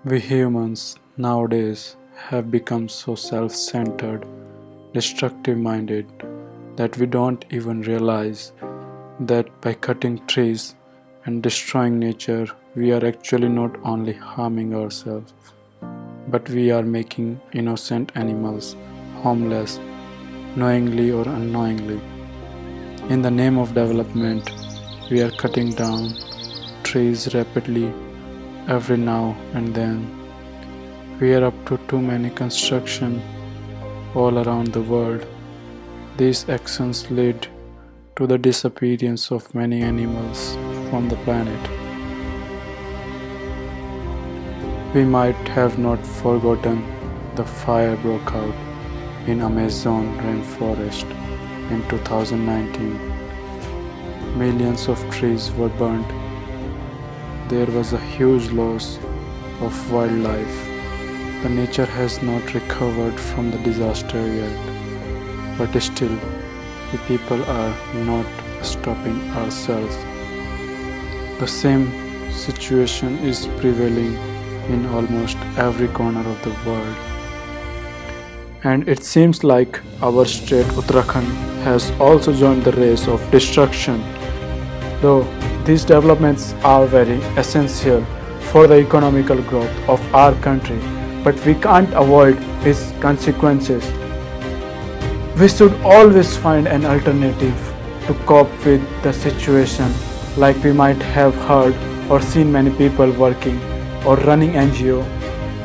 We humans nowadays have become so self centered, destructive minded that we don't even realize that by cutting trees and destroying nature, we are actually not only harming ourselves, but we are making innocent animals homeless, knowingly or unknowingly. In the name of development, we are cutting down trees rapidly every now and then. We are up to too many construction all around the world. These actions lead to the disappearance of many animals from the planet. We might have not forgotten the fire broke out in Amazon rainforest in 2019. Millions of trees were burned. There was a huge loss of wildlife. The nature has not recovered from the disaster yet, but still, we people are not stopping ourselves. The same situation is prevailing in almost every corner of the world. And it seems like our state Uttarakhand has also joined the race of destruction. Though these developments are very essential for the economical growth of our country, but we can't avoid its consequences. We should always find an alternative to cope with the situation, like we might have heard or seen many people working or running NGO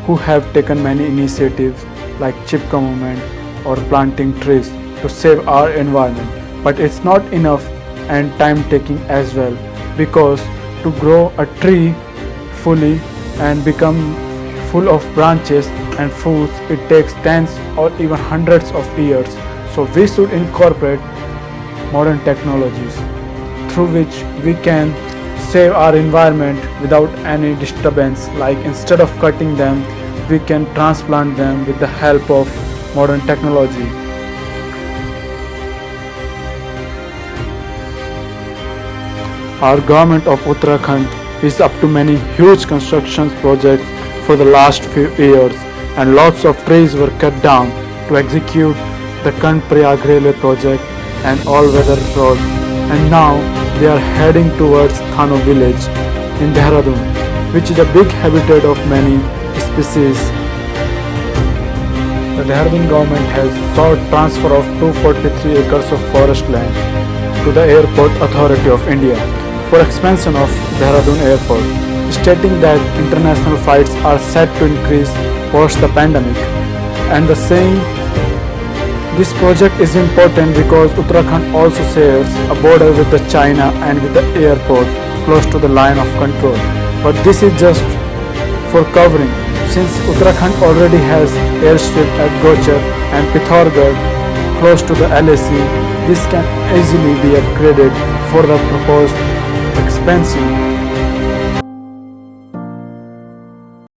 who have taken many initiatives like Chipka movement or planting trees to save our environment. But it's not enough and time taking as well, because to grow a tree fully and become full of branches and fruits, it takes tens or even hundreds of years. So we should incorporate modern technologies through which we can save our environment without any disturbance. Like instead of cutting them, we can transplant them with the help of modern technology. Our government of Uttarakhand is up to many huge construction projects for the last few years, and lots of trees were cut down to execute the Kanprayag railway project and all-weather road, and now they are heading towards Thano village in Dehradun, which is a big habitat of many species. The Dehradun government has sought transfer of 243 acres of forest land to the Airport Authority of India for expansion of Dehradun Airport, stating that international flights are set to increase post the pandemic, and the saying this project is important because Uttarakhand also shares a border with the China and with the airport close to the line of control. But this is just for covering, since Uttarakhand already has airstrip at Gochar and Pithoragarh close to the LAC. This can easily be upgraded for the proposed expansion.